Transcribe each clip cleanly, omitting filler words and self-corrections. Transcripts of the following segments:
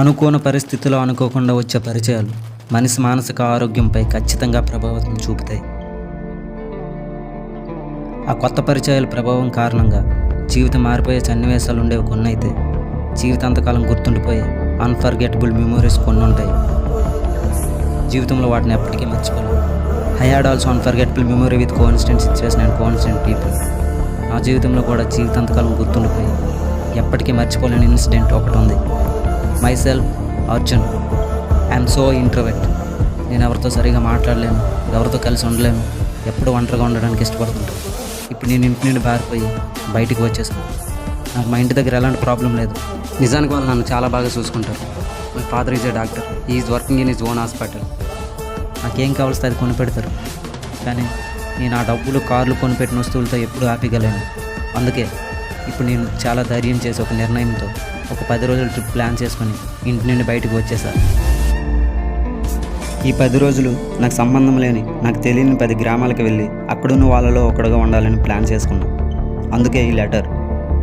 అనుకోని పరిస్థితిలో అనుకోకుండా వచ్చే పరిచయాలు మనిషి మానసిక ఆరోగ్యంపై ఖచ్చితంగా ప్రభావం చూపుతాయి. ఆ కొత్త పరిచయాల ప్రభావం కారణంగా జీవితం మారిపోయే సన్నివేశాలు ఉండేవి కొన్ని అయితే, జీవితాంతకాలం గుర్తుండిపోయే అన్ఫర్గెటబుల్ మెమోరీస్ కొన్ని ఉంటాయి. జీవితంలో వాటిని ఎప్పటికీ మర్చిపోలేం. I had also unforgettable memory with coincident situation and coincident people. నా జీవితంలో కూడా జీవితాంతకాలం గుర్తుండిపోయి ఎప్పటికీ మర్చిపోలేని ఇన్సిడెంట్ ఒకటి ఉంది. My self Arjun. I'm so introvert. నేను ఎవరితో సరిగా మాట్లాడలేను, ఎవరితో కలిసి ఉండలేను, ఎప్పుడు ఒంటరిగా ఉండడానికి ఇష్టపడుతుంటాను. ఇప్పుడు నేను ఇంటి నుండి బారిపోయి బయటికి వచ్చేసాను. నాకు మా ఇంటి దగ్గర ఎలాంటి ప్రాబ్లం లేదు. నిజానికి వాళ్ళు నన్ను చాలా బాగా చూసుకుంటారు. My father is a doctor. Is working in is own hospital. నాకేం కావాల్సి అది కొనిపెడతారు. కానీ నేను ఆ డబ్బులు, కార్లు, కొనిపెట్టిన వస్తువులతో ఎప్పుడూ హ్యాపీగా లేను. అందుకే ఇప్పుడు నేను చాలా ధైర్యం చేసి ఒక నిర్ణయంతో ఒక 10 రోజుల ట్రిప్ ప్లాన్ చేసుకొని ఇంటి నుండి బయటకు వచ్చేసాను. ఈ 10 రోజులు నాకు సంబంధం లేని, నాకు తెలియని 10 గ్రామాలకు వెళ్ళి అక్కడున్న వాళ్ళలో ఒకడుగా ఉండాలని ప్లాన్ చేసుకున్నాను. అందుకే ఈ letter.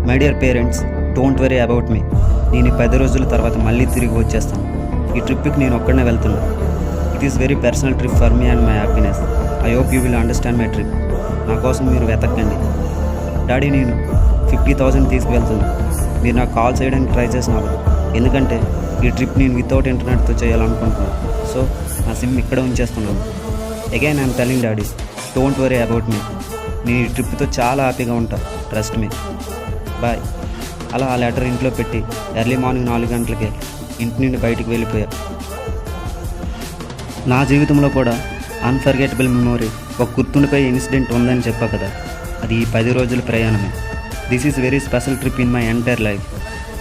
My dear parents, don't worry about me. నేను ఈ 10 రోజుల తర్వాత మళ్ళీ తిరిగి వచ్చేస్తాను. ఈ ట్రిప్కి నేను ఒక్కడనే వెళ్తున్నాను. It is very personal trip for me and my happiness. I hope you will understand my trip. నా కోసం మీరు వెతకండి. డాడీ, నేను 50,000 తీసుకువెళ్తున్నాను. మీరు నాకు కాల్ చేయడానికి ట్రై చేసినారు, ఎందుకంటే ఈ ట్రిప్ నేను వితౌట్ ఇంటర్నెట్తో చేయాలనుకుంటున్నాను. సో నా సిమ్ ఇక్కడ ఉంచేస్తున్నాను. Again I'm telling daddy, don't worry about me. నేను ఈ ట్రిప్తో చాలా హ్యాపీగా ఉంటాను. Trust me. బాయ్. అలా ఆ లెటర్ ఇంట్లో పెట్టి ఎర్లీ మార్నింగ్ 4 గంటలకే ఇంటి నుండి బయటికి వెళ్ళిపోయా. నా జీవితంలో కూడా అన్ఫర్గెటబుల్ మెమొరీ, ఒక గుర్తుండిపోయే ఇన్సిడెంట్ ఉందని చెప్పా కదా, అది ఈ 10 రోజుల ప్రయాణమే. This is very special trip in my entire life.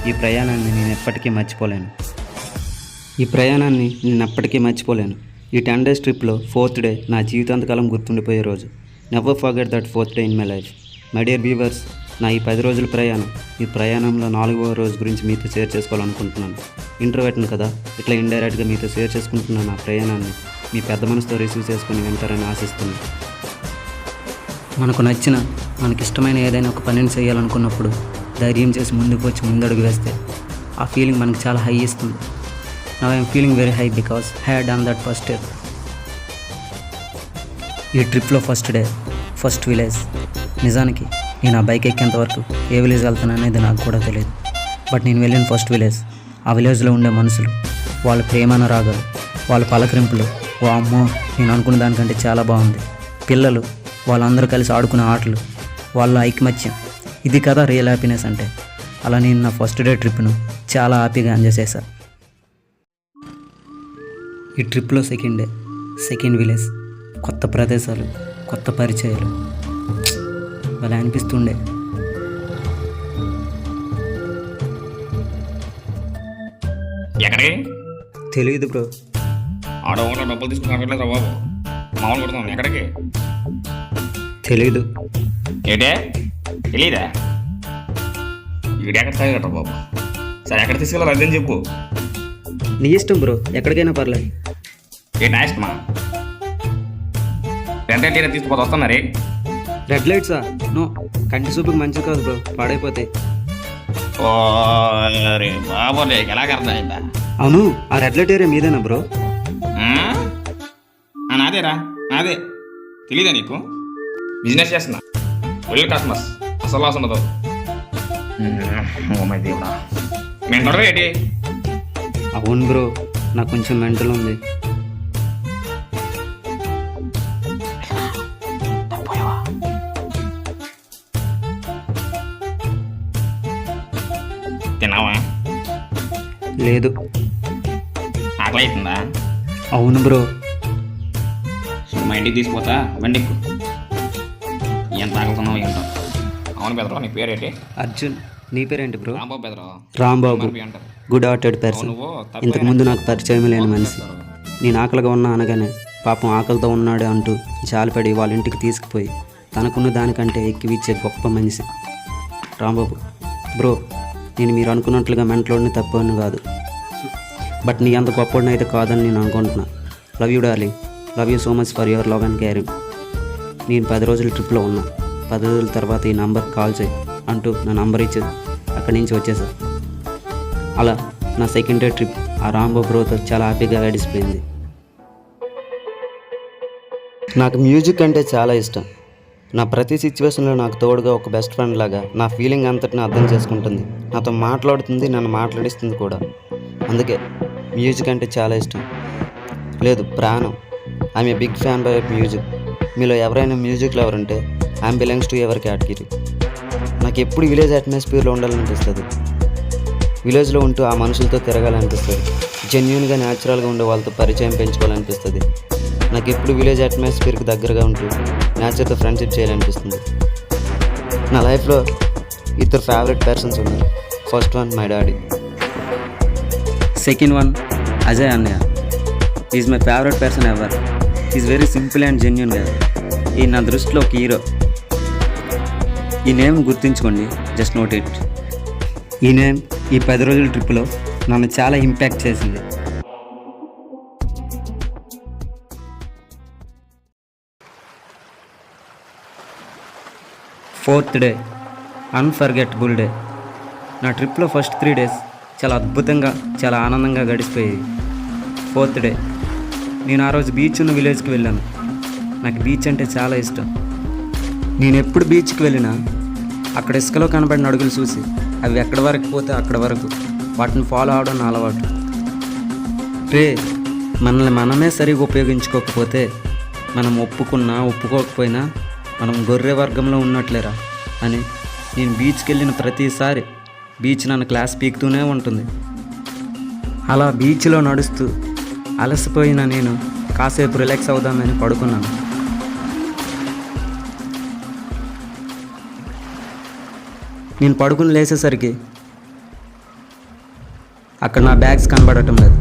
ఈ ప్రయాణాన్ని నేను ఎప్పటికీ మర్చిపోలేను. ఈ 10 days ట్రిప్లో 4th డే నా జీవితాంతకాలం గుర్తుండిపోయే రోజు. Never forget that 4th day in my life. My dear viewers, నా ఈ 10 రోజుల ప్రయాణం, ఈ ప్రయాణంలో 4వ రోజు గురించి మీతో షేర్ చేసుకోవాలనుకుంటున్నాను. ఇంట్రోవర్ట్ను కదా, ఇట్లా ఇండైరెక్ట్గా మీతో షేర్ చేసుకుంటున్న నా ప్రయాణాన్ని మీ పెద్ద మనసుతో రిసీవ్ చేసుకుని వింటారని ఆశిస్తున్నాను. మనకు నచ్చిన, మనకిష్టమైన ఏదైనా ఒక పనిని చేయాలనుకున్నప్పుడు ధైర్యం చేసి ముందుకు వచ్చి ముందడుగు వేస్తే ఆ ఫీలింగ్ మనకు చాలా హై ఇస్తుంది. Now I'm feeling very high because I had done that first step. ఈ ట్రిప్లో ఫస్ట్ డే, ఫస్ట్ విలేజ్. నిజానికి నేను ఆ బైక్ ఎక్కేంత వరకు ఏ విలేజ్ వెళ్తాను అనేది నాకు కూడా తెలియదు. బట్ నేను వెళ్ళిన ఫస్ట్ విలేజ్, ఆ విలేజ్లో ఉండే మనుషులు, వాళ్ళ ప్రేమానురాగాలు, వాళ్ళ పలకరింపులు, ఓ అమ్మో, నేను అనుకున్న దానికంటే చాలా బాగుంది. పిల్లలు, వాళ్ళందరూ కలిసి ఆడుకునే ఆటలు, వాళ్ళ ఐకమత్యం, ఇది కదా రియల్ హ్యాపీనెస్ అంటే. అలా నేను నా ఫస్ట్ డే ట్రిప్ను చాలా హ్యాపీగా ఎంజాయ్ చేశాను. ఈ ట్రిప్లో సెకండ్ డే, సెకండ్ విలేజ్, కొత్త ప్రదేశాలు, కొత్త పరిచయాలు, భలే అనిపిస్తుండే. ఎక్కడికి తెలియదు బ్రో. ఆడవాళ్ళ డబ్బులు తీసుకున్నారా బాబు? మామూలు కొడుతున్నాను. ఎక్కడికి తెలీదు. ఏటే తెలీదా? ఎక్కడ తాగట బాబు? సరే ఎక్కడ తీసుకెళ్ళాలి అదేం చెప్పు. నీ ఇష్టం బ్రో, ఎక్కడికైనా పర్లేదు. నా ఇష్టమా? రెంటే తీసుకుపోతే వస్తాం మరి. రెడ్ లైట్సా? నో, కంటి చూపుకి మంచిది కాదు బ్రో, పాడైపోతాయి. ఓ రే బాబు, ఎలాగ అర్థమైందా? అవును, ఆ రెడ్ లైట్ ఏరియా మీదేనా బ్రో? నాదేరా, నాదే. తెలీదా నీకు? బిజినెస్ చేస్తున్నా, వెళ్ళి కస్టమర్స్ అసలు లాస్ ఉండదు. ఓ మై దేవుడా, మేము త్వరగా ఏంటి? అవును బ్రో, నాకు కొంచెం మెంటల్ ఉంది. తిన్నావా? లేదు. ఆకలి అవుతుందా? అవును బ్రో. మా ఇంటికి తీసుకుపోతా, బండి ఎక్కు. ఎంత ఆగుతున్నావు ఏంటో. అవును బెదరా, నీ పేరేంటి? అర్జున్. నీ పేరేంటి బ్రో? రాంబాబు బెదరా. రాంబాబు, అంటారు. Good hearted person. ఇంతకుముందు నాకు పరిచయం లేని మనిషి. నేను ఆకలిగా ఉన్నా అనగానే పాపం ఆకలితో ఉన్నాడు అంటూ జాలిపడి వాళ్ళ ఇంటికి తీసుకుపోయి తనకున్న దానికంటే ఎక్కివిచ్చే గొప్ప మనిషి రాంబాబు. బ్రో, నేను మీరు అనుకున్నట్లుగా మెంటలోని తప్పని కాదు, బట్ నీ అంత గొప్పడిని అయితే కాదని నేను అనుకుంటున్నా. Love you darling. Love you so much for your love and caring. నేను 10 రోజుల ట్రిప్లో ఉన్నా. 10 రోజుల తర్వాత ఈ నంబర్కి కాల్ చేయి అంటూ నా నంబర్ ఇచ్చేది అక్కడి నుంచి వచ్చేసా. అలా నా సెకండ్ డే ట్రిప్ ఆ రాంబో బ్రోతో చాలా హ్యాపీగా గడిచిపోయింది. నాకు మ్యూజిక్ అంటే చాలా ఇష్టం. నా ప్రతి సిచ్యువేషన్లో నాకు తోడుగా ఒక బెస్ట్ ఫ్రెండ్ లాగా నా ఫీలింగ్ అంతటిని అర్థం చేసుకుంటుంది, నాతో మాట్లాడుతుంది, నన్ను మాట్లాడిస్తుంది కూడా. అందుకే మ్యూజిక్ అంటే చాలా ఇష్టం, లేదు ప్రాణం. I'm a big fan by music. మీలో ఎవరైనా మ్యూజిక్ లవర్ ఉంటే I'm belongs to ever category. నాకు ఎప్పుడు విలేజ్ అట్మాస్ఫియర్లో ఉండాలనిపిస్తుంది. విలేజ్లో ఉంటూ ఆ మనుషులతో తిరగాలనిపిస్తుంది. జెన్యూన్గా న్యాచురల్గా ఉండే వాళ్ళతో పరిచయం పెంచుకోవాలనిపిస్తుంది. నాకు ఎప్పుడు విలేజ్ అట్మాస్ఫియర్కి దగ్గరగా ఉంటూ నేచర్తో ఫ్రెండ్షిప్ చేయాలనిపిస్తుంది. నా లైఫ్లో ఇద్దరు ఫేవరెట్ పర్సన్స్ ఉన్నారు. First one my daddy, second one Ajay అన్నయ్య. Is my favourite person ever. Is very simple and genuine గా. ఈ నా దృష్టిలో ఒక హీరో. ఈ నేమ్ గుర్తుంచుకోండి, జస్ట్ నోట్ ఇట్. ఈ నేమ్ ఈ 10 రోజుల ట్రిప్లో నన్ను చాలా ఇంపాక్ట్ చేసింది. Fourth day, unforgettable day. నా ట్రిప్లో ఫస్ట్ 3 days చాలా అద్భుతంగా, చాలా ఆనందంగా గడిచిపోయాయి. ఫోర్త్ డే నేను ఆ రోజు బీచ్ ఉన్న విలేజ్కి వెళ్ళాను. నాకు బీచ్ అంటే చాలా ఇష్టం. నేను ఎప్పుడు బీచ్కి వెళ్ళినా అక్కడ ఇసుకలో కనబడిన అడుగులు చూసి అవి ఎక్కడి వరకు పోతే అక్కడి వరకు వాటిని ఫాలో అవడం నా అలవాటు. మనల్ని మనమే సరిగా ఉపయోగించుకోకపోతే మనం ఒప్పుకున్నా ఒప్పుకోకపోయినా మనం గొర్రె వర్గంలో ఉన్నట్లేరా అని నేను బీచ్కి వెళ్ళిన ప్రతిసారి బీచ్ నన్ను క్లాస్ పీకుతూనే ఉంటుంది. అలా బీచ్లో నడుస్తూ అలసిపోయిన నేను కాసేపు రిలాక్స్ అవుదామని పడుకున్నాను. నేను పడుకుని లేచేసరికి అక్కడ నా బ్యాగ్స్ కనబడటం లేదు.